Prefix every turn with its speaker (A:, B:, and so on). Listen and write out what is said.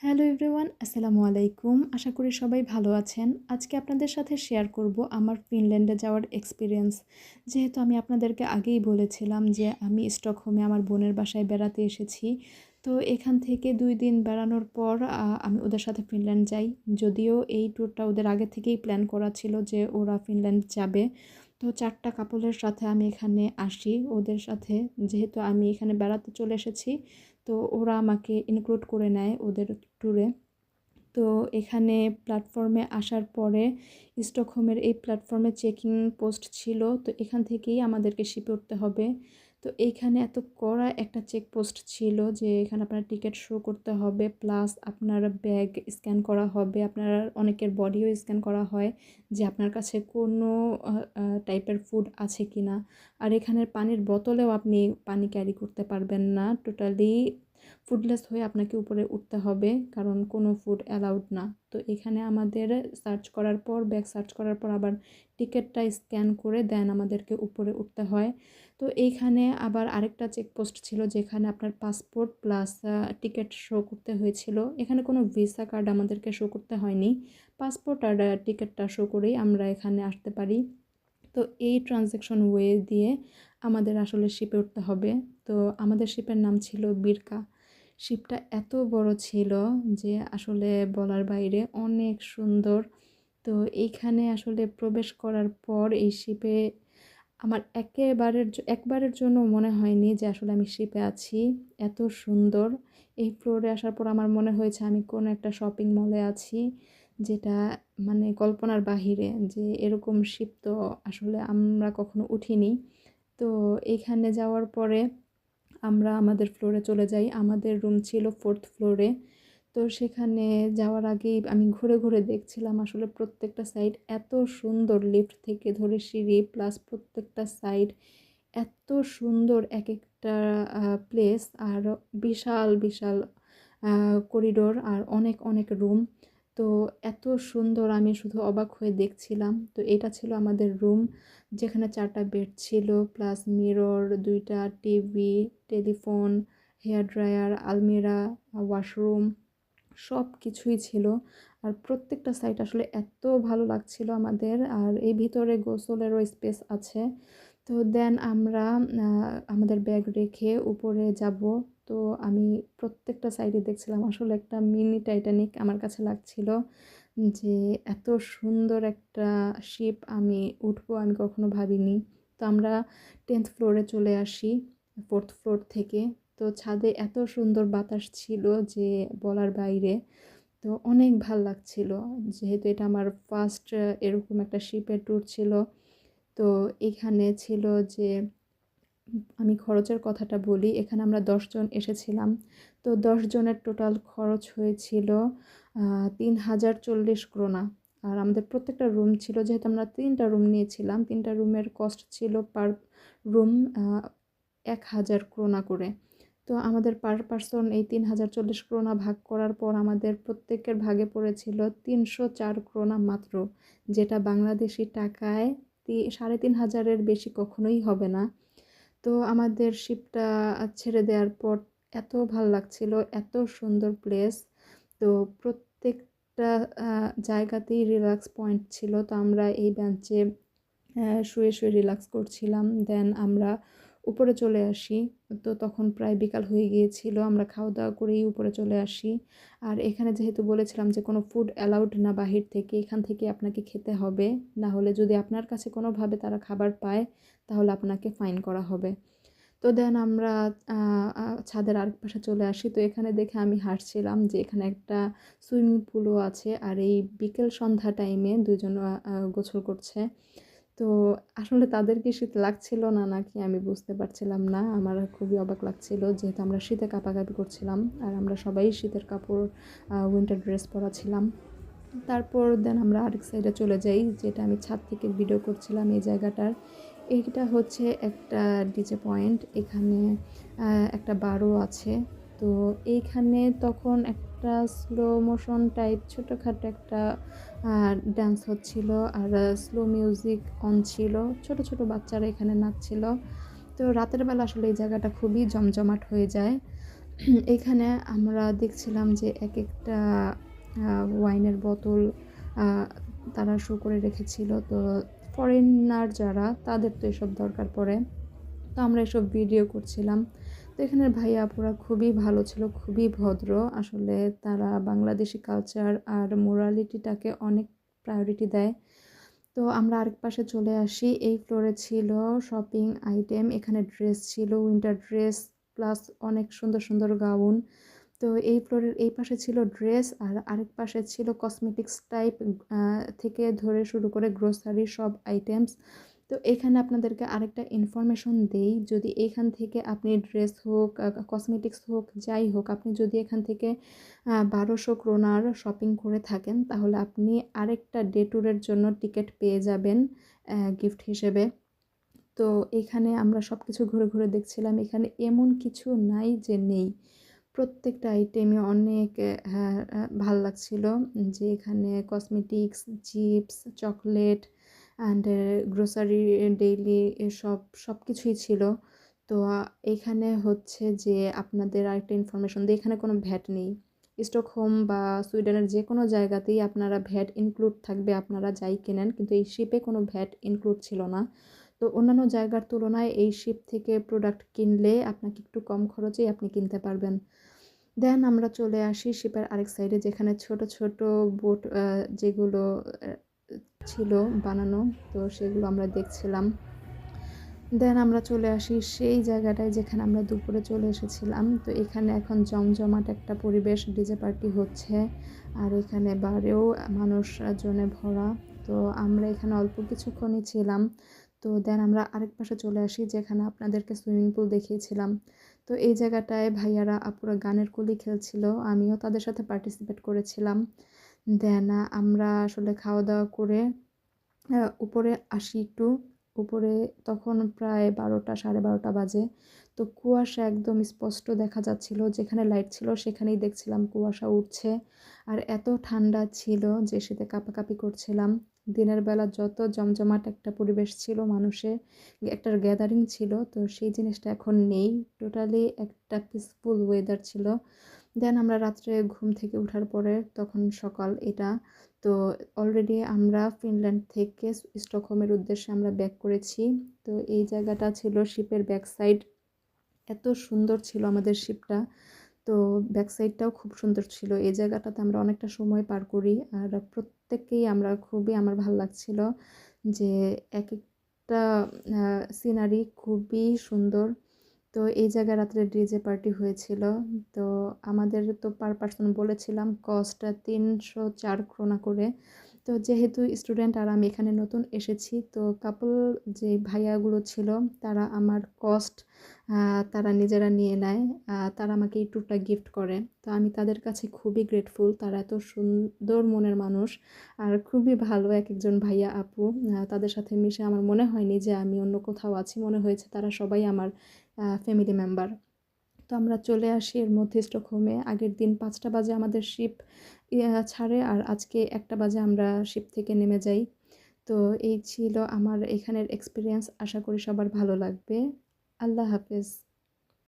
A: Hello everyone, আসসালামু আলাইকুম। আশা করি সবাই ভালো আছেন। আজকে আপনাদের সাথে শেয়ার করব আমার ফিনল্যান্ডে যাওয়ার এক্সপেরিয়েন্স। যেহেতু আমি আপনাদেরকে আগেই বলেছিলাম যে আমি স্টকহোমে আমার বোনের বাসায় বেড়াতে এসেছি। তো এখান থেকে ২ দিন বেড়ানোর পর আমি ওদের সাথে ফিনল্যান্ড যাই। যদিও এই ট্যুরটা ওদের আগে থেকেই প্ল্যান করা ছিল যে ওরা ফিনল্যান্ড যাবে। তো ৪ টা কাপলের সাথে আমি এখানে আসি ওদের সাথে। যেহেতু আমি এখানে বেড়াতে চলে এসেছি, তো ওরা আমাকে ইনক্লুড করে নেয় ওদের ট্যুরে। তো এখানে প্ল্যাটফর্মে আসার পরে স্টকহোমের এই প্ল্যাটফর্মে চেকিং পোস্ট ছিল। তো এখান থেকেই আমাদেরকে শিপে উঠতে হবে। তো এইখানে এত কড়া একটা চেক পোস্ট ছিল যে এখানে আপনার টিকিট শো করতে হবে, প্লাস আপনার ব্যাগ স্ক্যান করা হবে, আপনার অনেকের বডিও স্ক্যান করা হয় যে আপনার কাছে কোনো টাইপের ফুড আছে কি না। আর এখানের পানির বোতলেও আপনি পানি ক্যারি করতে পারবেন না। টোটালি ফুডলেস হয়ে আপনাকে উপরে উঠতে হবে, কারণ কোনো ফুড অ্যালাউড না। তো এখানে আমাদের সার্চ করার পর, ব্যাগ সার্চ করার পর আবার টিকিটটা স্ক্যান করে দেন আমাদেরকে উপরে উঠতে হয়। তো এইখানে আবার আরেকটা চেকপোস্ট ছিল যেখানে আপনার পাসপোর্ট প্লাস টিকিট শো করতে হয়েছিল। এখানে কোনো ভিসা কার্ড আমাদেরকে শো করতে হয়নি। পাসপোর্ট আর টিকিটটা শো করেই আমরা এখানে আসতে পারি। তো এই ট্রানজ্যাকশন ওয়ে দিয়ে আমাদের আসলে শিপে উঠতে হবে। তো আমাদের শিপের নাম ছিল বিরকা। শিপটা এত বড় ছিল যে আসলে বলার বাইরে, অনেক সুন্দর। তো এইখানে আসলে প্রবেশ করার পর এই শিপে আমার একবারের জন্য মনে হয়নি যে আসলে আমি শিপে আছি। এত সুন্দর! এই ফ্লোরে আসার পর আমার মনে হয়েছে আমি কোনো একটা শপিং মলে আছি, যেটা মানে কল্পনার বাহিরে, যে এরকম শিপ তো আসলে আমরা কখনো উঠিনি। তো এইখানে যাওয়ার পরে আমরা আমাদের ফ্লোরে চলে যাই। আমাদের রুম ছিল 4th ফ্লোরে। তো সেখানে যাওয়ার আগেই আমি ঘুরে ঘুরে দেখছিলাম আসলে প্রত্যেকটা সাইড এত সুন্দর, লিফট থেকে ধরে সিঁড়ি প্লাস প্রত্যেকটা সাইড এত সুন্দর এক একটা প্লেস। আর বিশাল বিশাল করিডোর আর অনেক অনেক রুম। তো এত সুন্দর, আমি শুধু অবাক হয়ে দেখছিলাম। তো এটা ছিল আমাদের রুম, যেখানে 4টা বেড ছিল, প্লাস মিরর, 2টা টিভি, টেলিফোন, হেয়ার ড্রায়ার, আলমিরা, ওয়াশরুম, সব কিছুই ছিল। আর প্রত্যেকটা সাইট আসলে এত ভালো লাগছিল আমাদের। আর এই ভিতরে গোসলেরও স্পেস আছে। তো দেন আমরা আমাদের ব্যাগ রেখে উপরে যাব। তো আমি প্রত্যেকটা সাইডে দেখছিলাম, আসলে একটা মিনি টাইটানিক আমার কাছে লাগছিল। যে এত সুন্দর একটা শিপ আমি উঠবো আমি কখনো ভাবিনি। তো আমরা 10th ফ্লোরে চলে আসি 4th ফ্লোর থেকে। তো ছাদে এত সুন্দর বাতাস ছিল যে বলার বাইরে। তো অনেক ভাল লাগছিল, যেহেতু এটা আমার ফার্স্ট এরকম একটা শিপের ট্যুর ছিল। তো এখানে ছিল যে আমি খরচের কথাটা বলি, এখানে আমরা 10 জন এসেছিলাম। তো 10 জনের টোটাল খরচ হয়েছিল 3040 ক্রোনা। আর আমাদের প্রত্যেকটা রুম ছিল, যেহেতু আমরা 3টা রুম নিয়েছিলাম, 3টা রুমের কস্ট ছিল পার রুম 1000 ক্রোনা করে। তো আমাদের পার পারসন এই 3040 ক্রোনা ভাগ করার পর আমাদের প্রত্যেকের ভাগে পড়েছিল 304 ক্রোনা মাত্র, যেটা বাংলাদেশি টাকায় 3500-এর বেশি কখনোই হবে না। তো আমাদের শিপটা ছেড়ে দেওয়ার পর এত ভাল লাগছিল, এত সুন্দর প্লেস। তো প্রত্যেকটা জায়গাতেই রিল্যাক্স পয়েন্ট ছিল। তো আমরা এই বেঞ্চে শুয়ে শুয়ে রিল্যাক্স করছিলাম। দেন আমরা উপরে চলে আসি। তো তখন প্রায় বিকাল হয়ে গিয়েছিল, আমরা খাওয়া দাওয়া করেই উপরে চলে আসি। আর এখানে যেহেতু বলেছিলাম যে কোনো ফুড অ্যালাউড না বাহির থেকে, এখান থেকে আপনাকে খেতে হবে, না হলে যদি আপনার কাছে কোনোভাবে তারা খাবার পায় তাহলে আপনাকে ফাইন করা হবে। তো দেন আমরা ছাদের আরেক পাশে চলে আসি। তো এখানে দেখে আমি হাসছিলাম যে এখানে একটা সুইমিং পুলও আছে, আর এই বিকেল সন্ধ্যা টাইমে দুজন গোসল করছে। তো আসলে তাদের কি শীত লাগছিল না নাকি আমি বুঝতে পারছিলাম না। আমার খুবই অবাক লাগছিল, যেহেতু আমরা শীতে কাঁপাকাঁপি করছিলাম আর আমরা সবাই শীতের কাপড়, উইন্টার ড্রেস পরা ছিলাম। তারপর দেন আমরা আরেক সাইডে চলে যাই, যেটা আমি ছাদ থেকে ভিডিও করছিলাম এই জায়গাটার। এইটা হচ্ছে একটা ডিজে পয়েন্ট, এখানে একটা বারও আছে। তো এইখানে তখন একটা স্লো মোশন টাইপ ছোটোখাটো একটা ডান্স হচ্ছিল, আর স্লো মিউজিক অন ছিল, ছোট ছোট বাচ্চারা এখানে নাচছিল। তো রাতের বেলা আসলে এই জায়গাটা খুবই জমজমাট হয়ে যায়। এখানে আমরা দেখছিলাম যে একেকটা ওয়াইনের বোতল আ তারা শো করে রেখেছিল। তো ফরেনার যারা তাদের তো এসব দরকার পড়ে। তো আমরা এসব ভিডিও করছিলাম। তো এখানের ভাইয়া আপুরা খুবই ভালো ছিল, খুবই ভদ্র। আসলে তারা বাংলাদেশি কালচার আর মোরালিটিটাকে অনেক প্রায়োরিটি দেয়। তো আমরা আরেক পাশে চলে আসি। এই ফ্লোরে ছিল শপিং আইটেম। এখানে ড্রেস ছিল, উইন্টার ড্রেস প্লাস অনেক সুন্দর, সুন্দর গাউন। তো এই ফ্লোরের এই পাশে ছিল ড্রেস আর আরেক পাশে ছিল কসমেটিক্স টাইপ আ থেকে ধরে শুরু করে গ্রোসারির সব আইটেমস। তো এখানে আপনাদেরকে আরেকটা ইনফরমেশন দেই, যদি এখান থেকে আপনি ড্রেস হোক, কসমেটিক্স হোক, যাই হোক, আপনি যদি এখান থেকে ১২০০ ক্রোনার শপিং করে থাকেন, তাহলে আপনি আরেকটা ডে ট্যুরের জন্য টিকেট পেয়ে যাবেন গিফট হিসেবে। তো এখানে আমরা সবকিছু ঘুরে, ঘুরে দেখছিলাম। এখানে এমন কিছু নাই যে নেই। প্রত্যেকটা আইটেমই অনেক হ্যাঁ, ভাল লাগছিল। যে এখানে cosmetics, chips, chocolate and grocery daily সবকিছুই ছিল। তো এখানে হচ্ছে যে আপনাদের আরেকটা ইনফরমেশন দিই, এখানে কোনো ভ্যাট নেই। স্টকহোম বা সুইডেনের যেকোনো জায়গাতেই আপনারা ভ্যাট ইনক্লুড থাকবে, আপনারা যাই কেনেন। কিন্তু এই শিপে কোনো ভ্যাট ইনক্লুড ছিল না। তো অন্যান্য জায়গার তুলনায় এই শিপ থেকে প্রোডাক্ট কিনলে আপনাকে একটু কম খরচেই আপনি কিনতে পারবেন। দেন আমরা চলে আসি শিপের আরেক সাইডে, যেখানে ছোট, ছোট বোট যেগুলো অ্যা ছিল বানানো, তো সেগুলো আমরা দেখছিলাম। দেন আমরা চলে আসি সেই জায়গাটায় যেখানে আমরা দুপুরে চলে এসেছিলাম। তো এখানে এখন জমজমাট একটা পরিবেশ, ডিজে পার্টি হচ্ছে। আর এখানে বারেও মানুষজনে ভরা। তো আমরা এখানে অল্প কিছুক্ষণই ছিলাম। তো দেন আমরা আরেক পাশে চলে আসি, যেখানে আপনাদেরকে সুইমিং পুল দেখিয়েছিলাম। তো এই জায়গাটায় ভাইয়ারা আপুরা গানের কলি খেলছিল। আমিও তাদের সাথে পার্টিসিপেট করেছিলাম। দেন আমরা আসলে খাওয়া-দাওয়া করে উপরে আসি একটু। উপরে তখন প্রায় ১২টা ১২:৩০ বাজে। তো কুয়াশা একদম স্পষ্ট দেখা যাচ্ছিল। যেখানে লাইট ছিল সেখানেই দেখছিলাম কুয়াশা উঠছে। আর এত ঠান্ডা ছিল যে শীতে কাঁপাকাঁপি করছিলাম। দিনের বেলা যত জমজমাট একটা পরিবেশ ছিল, মানুষের একটা গ্যাদারিং ছিল, তো সেই জিনিসটা এখন নেই। টোটালি একটা পিসফুল ওয়েদার ছিল। দেন আমরা রাত্রে ঘুম থেকে উঠার পরে তখন সকাল এটা। তো অলরেডি আমরা ফিনল্যান্ড থেকে স্টকহোমের উদ্দেশ্যে আমরা ব্যাক করেছি। তো এই জায়গাটা ছিল শিপের ব্যাক সাইড। এত সুন্দর ছিল আমাদের শিপটা। তো ব্যাক সাইডটাও খুব সুন্দর ছিল। এই জায়গাটাতে আমরা অনেকটা সময় পার করি। আর প্রত্যেককেই আমরা খুবই আমার ভাল লাগছিল যে একেকটা আ সিনারি খুবই সুন্দর। তো এই জায়গায় রাত্রে ডিজে পার্টি হয়েছিল। তো আমাদের তো পার পারসন বলেছিলাম কস্টটা ৩০৪ ক্রোনা করে। তো যেহেতু স্টুডেন্ট আর আমি এখানে নতুন এসেছি, তো কাপল যে ভাইয়াগুলো ছিল তারা আমার কস্ট আ তারা নিজেরা নিয়ে নেয়। তারা আমাকে এই ট্যুরটা গিফট করে। তো আমি তাদের কাছে খুবই গ্রেটফুল। তারা এত সুন্দর মনের মানুষ আর খুবই ভালো একেকজন ভাইয়া আপু। তাদের সাথে মিশে আমার মনে হয়নি যে আমি অন্য কোথাও আছি। মনে হয়েছে তারা সবাই আমার ফ্যামিলি মেম্বার। তো আমরা চলে আসি এর মধ্যে স্টকহোমে। আগের দিন ৫টা বাজে আমাদের শিপ ছাড়ে আর আজকে ১টা বাজে আমরা শিপ থেকে নেমে যাই। তো এই ছিল আমার এখানের এক্সপেরিয়েন্স। আশা করি সবার ভালো লাগবে। আল্লাহ হাফেজ।